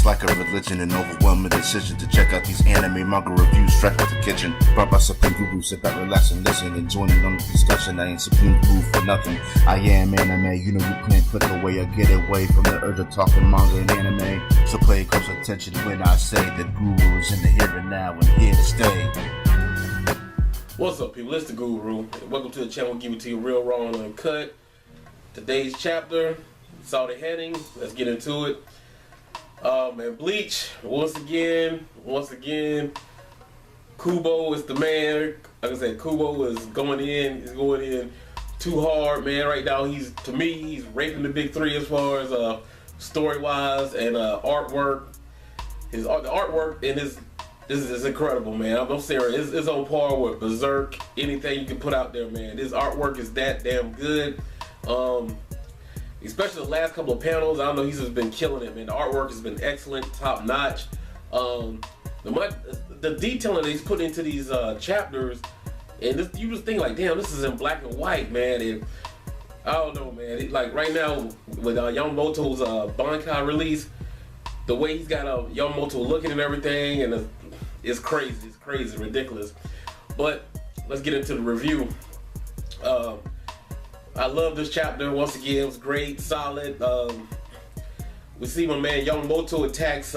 It's like a religion, an overwhelming decision to check out these anime manga reviews fresh out the kitchen. Brought by Supreme Guru, sit back, relax and listen and join in on the discussion. I ain't Supreme Guru for nothing. I am anime, you know you can't click away or get away from the urge of talking manga and anime. So pay close attention when I say that Guru is in the here and now and here to stay. What's up, people? It's the Guru. Welcome to the channel. We'll give it to you real, raw, and uncut. Today's chapter, saw the heading. Let's get into it. Man, Bleach, once again, KUBO is the man. Like I said, KUBO is going in. He's going in too hard, man. Right now, to me, he's raping the big three as far as story-wise and artwork. The artwork in this is incredible, man. I'm serious. It's on par with Berserk. Anything you can put out there, man. This artwork is that damn good. Especially the last couple of panels. I don't know, he's just been killing it, man. The artwork has been excellent, top notch. The detailing that he's put into these chapters, and this, you just think like, damn, this is in black and white, man. And I don't know, man. Like right now with Yamamoto's Bankai release, the way he's got Yamamoto looking and everything, and it's crazy. It's crazy, ridiculous. But let's get into the review. I love this chapter. Once again, it was great, solid. We see my man Yamamoto attacks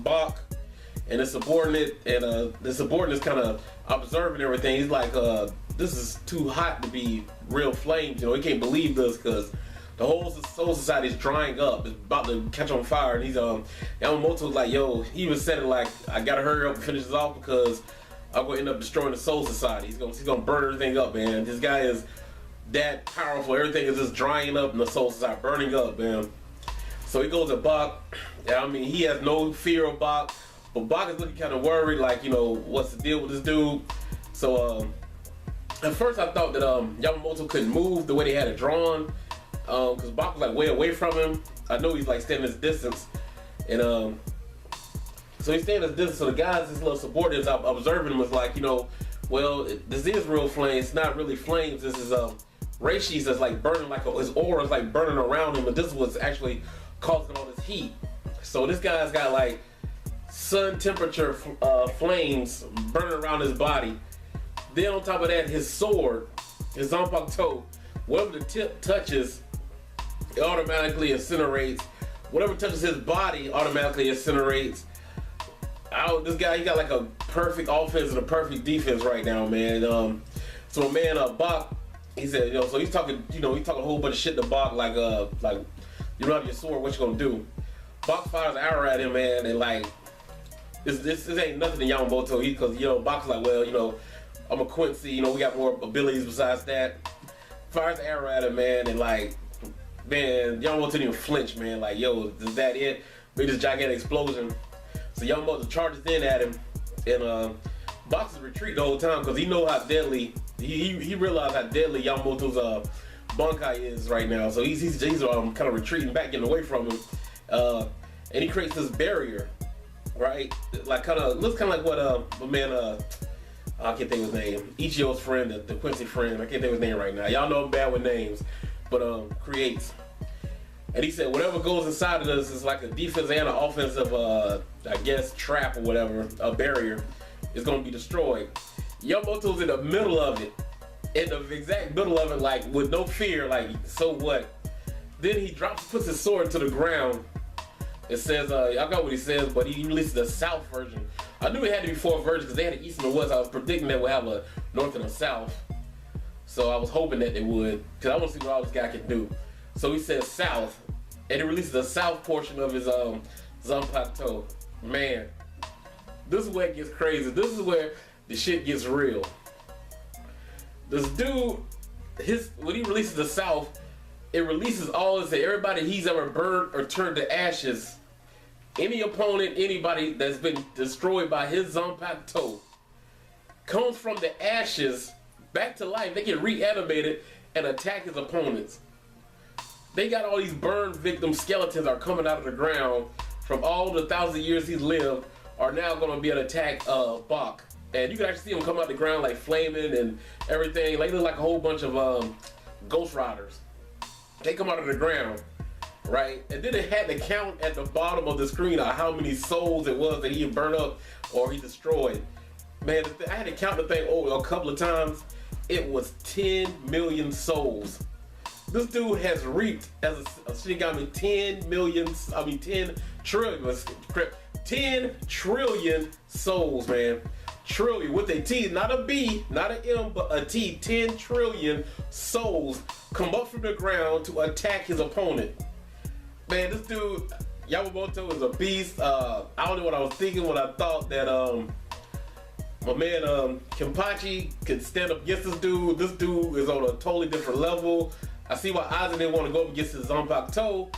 BACH and his subordinate, and the subordinate is kind of observing everything. He's like, this is too hot to be real flames. You know, he can't believe this because the whole Soul Society is drying up. It's about to catch on fire. And he's Yamamoto's like, yo, he even said it like, I gotta hurry up and finish this off because I'm gonna end up destroying the Soul Society. He's gonna burn everything up, man. This guy is that powerful. Everything is just drying up in the Soul Society, burning up, man. So he goes to BACH. I mean, he has no fear of BACH, but BACH is looking kind of worried, like, you know, what's the deal with this dude? So at first I thought that Yamamoto couldn't move the way they had it drawn, because BACH was like way away from him. I know he's like standing his distance, and so he's standing his distance. So the guys, his little subordinates, observing him, was like, you know, well, this is real flames. It's not really flames. This is Reishi's that's like burning, like his aura is like burning around him, but this is what's actually causing all this heat. So this guy's got like sun temperature flames burning around his body. Then on top of that, his sword, his Zanpakuto, whatever the tip touches, it automatically incinerates. Whatever touches his body automatically incinerates. This guy, he got like a perfect offense and a perfect defense right now, man. So man, BACH, he said, you know, so he's talking, you know, he's talking a whole bunch of shit to BACH, like you don't have your sword, what you gonna do? BACH fires an arrow at him, man, and like, this ain't nothing to Yamamoto, because, you know, BACH's like, well, you know, I'm a Quincy, you know, we got more abilities besides that. Fires an arrow at him, man, and like, man, Yamamoto didn't even flinch, man, like, yo, is that it? Made this gigantic explosion. So Yamamoto charges in at him, and BACH is retreat the whole time because he know how deadly, he realized how deadly Yamamoto's Bankai is right now. So he's kind of retreating back, getting away from him, and he creates this barrier, right? Like looks kind of like what my man I can't think of his name, Ichio's friend, the Quincy friend. I can't think of his name right now. Y'all know I'm bad with names, but creates. And he said whatever goes inside of us is like a defensive and an offensive, I guess, trap or whatever, a barrier, is going to be destroyed. Yamamoto's in the middle of it. In the exact middle of it, like, with no fear, like, so what? Then he puts his sword to the ground. It says, I got what he says, but he releases the South version. I knew it had to be 4 versions because they had an East and a West. I was predicting that we'd have a North and a South. So I was hoping that they would, because I want to see what all this guy can do. So he says South, and he releases the South portion of his Zanpakuto. Man, this is where it gets crazy. This is where the shit gets real. This dude, when he releases the South, it releases everybody he's ever burned or turned to ashes. Any opponent, anybody that's been destroyed by his Zanpakuto comes from the ashes back to life. They get reanimated and attack his opponents. They got all these burned victim skeletons are coming out of the ground from all the 1,000 years he's lived, are now going to be an attack BACH. And you can actually see them come out the ground like flaming and everything. Like, they look like a whole bunch of Ghost Riders. They come out of the ground. right? And then it had to count at the bottom of the screen how many souls it was that he had burned up or he destroyed. Man, I had to count the thing over a couple of times. It was 10 million souls. This dude has reaped as a Shinigami 10 trillion souls, man. Trillion with a T, not a B, not an M, but a T. 10 trillion souls come up from the ground to attack his opponent. Man, this dude Yamamoto is a beast. I don't know what I was thinking when I thought that my man Kenpachi could stand up against this dude. This dude is on a totally different level. I see why Aizen didn't want to go up against his Zanpakuto.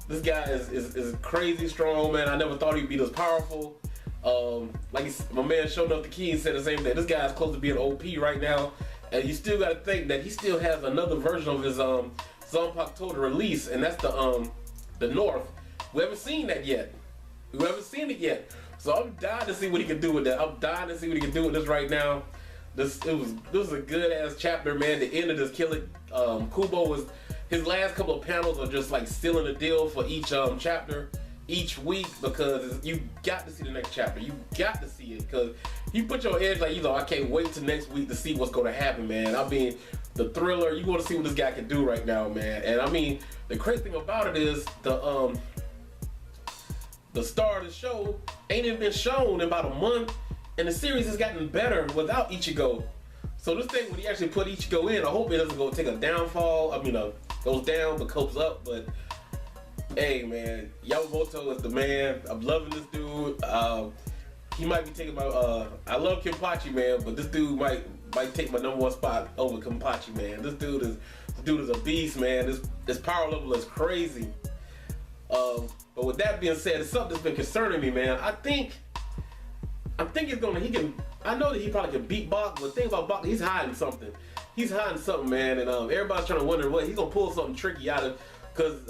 This guy is crazy strong, man. I never thought he'd be this powerful. My man showed up the key and said the same thing. This guy is close to being OP right now, and you still got to think that he still has another version of his Zanpakuto to release, and that's the North. We haven't seen that yet. We haven't seen it yet. So I'm dying to see what he can do with that. I'm dying to see what he can do with this right now. This was a good ass chapter, man. The end of this killing. KUBO was his last couple of panels are just like sealing the deal for each chapter each week, because you got to see the next chapter. You got to see it, because you put your edge like, I can't wait till next week to see what's going to happen, man. I mean, the thriller, you want to see what this guy can do right now, man. And I mean, the crazy thing about it is the star of the show ain't even been shown in about a month, and the series has gotten better without Ichigo. So this thing, when he actually put Ichigo in, I hope it doesn't go take a downfall. I mean, goes down but copes up. But hey, man, Yamamoto is the man. I'm loving this dude. He might be taking my. I love Kenpachi, man, but this dude might take my #1 spot over Kenpachi, man. This dude is a beast, man. This power level is crazy. But with that being said, it's something that's been concerning me, man. I think I know that he probably can beat BACH, but the thing about BACH, he's hiding something. He's hiding something, man, and everybody's trying to wonder what he's gonna pull something tricky out of, because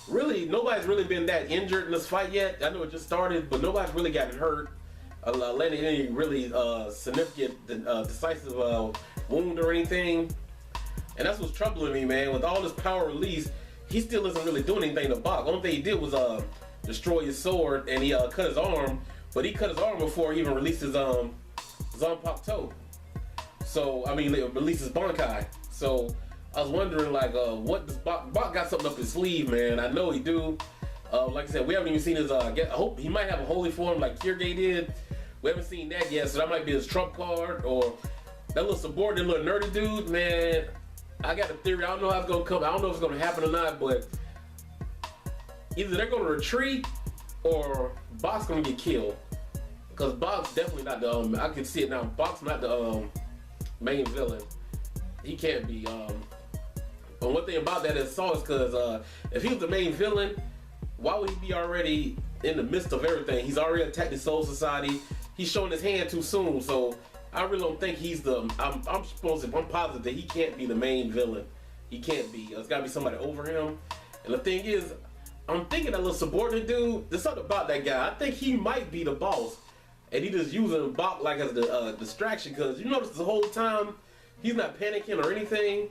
really nobody's really been that injured in this fight yet. I know it just started, but nobody's really gotten hurt, landing any really significant, decisive wound or anything. And that's what's troubling me, man. With all this power release, he still isn't really doing anything to BACH. The only thing he did was destroy his sword, and he cut his arm. But he cut his arm before he even released his Zanpakuto. So I mean, released his Bankai. So I was wondering, like, what does BACH got something up his sleeve, man? I know he do. Like I said, we haven't even seen his. I hope he might have a holy form like Kirge did. We haven't seen that yet, so that might be his trump card, or that little subordinate, little nerdy dude, man. I got a theory. I don't know how it's gonna come. I don't know if it's gonna happen or not, but either they're gonna retreat or BACH's gonna get killed. Because BACH's definitely not the, I can see it now, BACH's not the main villain. He can't be. But one thing about that is because if he was the main villain, why would he be already in the midst of everything? He's already attacked the Soul Society. He's showing his hand too soon, so I really don't think he's the, I'm positive that he can't be the main villain. He can't be. It's gotta be somebody over him. And the thing is, I'm thinking that little subordinate dude, there's something about that guy. I think he might be the boss. And he just using BACH like as the distraction, because you notice the whole time he's not panicking or anything,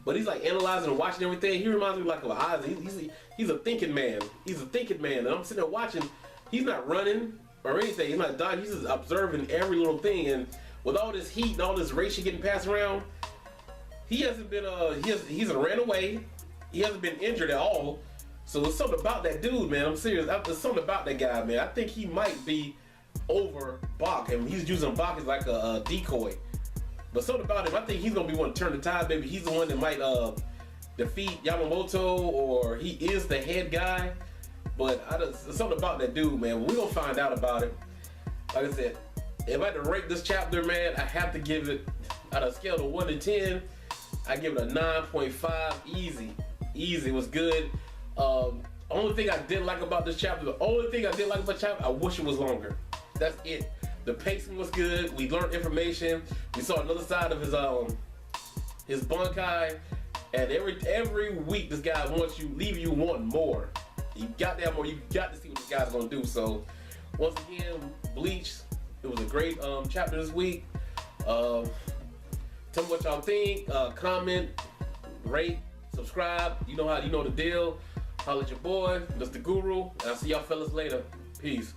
but he's like analyzing and watching everything. He reminds me like of Aizen. He's a thinking man. He's a thinking man, and I'm sitting there watching. He's not running or anything. He's not dying. He's just observing every little thing. And with all this heat and all this racial getting passed around, he hasn't been he hasn't ran away. He hasn't been injured at all. So there's something about that dude, man. I'm serious. There's something about that guy, man. I think he might be over BACH, and he's using BACH as like a decoy. But something about him, I think he's gonna be one to turn the tide. Maybe he's the one that might defeat Yamamoto, or he is the head guy. But there's something about that dude, man. We're gonna find out about it. Like I said, if I had to rate this chapter, man, I have to give it, out of a scale of 1 to 10, I give it a 9.5. Easy was good. Only thing I didn't like about this chapter, I wish it was longer. That's it. The pacing was good. We learned information. We saw another side of his Bankai. And every week, this guy wants you, leave you wanting more. You got that more. You got to see what this guy's gonna do. So, once again, Bleach. It was a great chapter this week. Tell me what y'all think. Comment, rate, subscribe. You know the deal. Holla at your boy, Mr. Guru. I'll see y'all fellas later. Peace.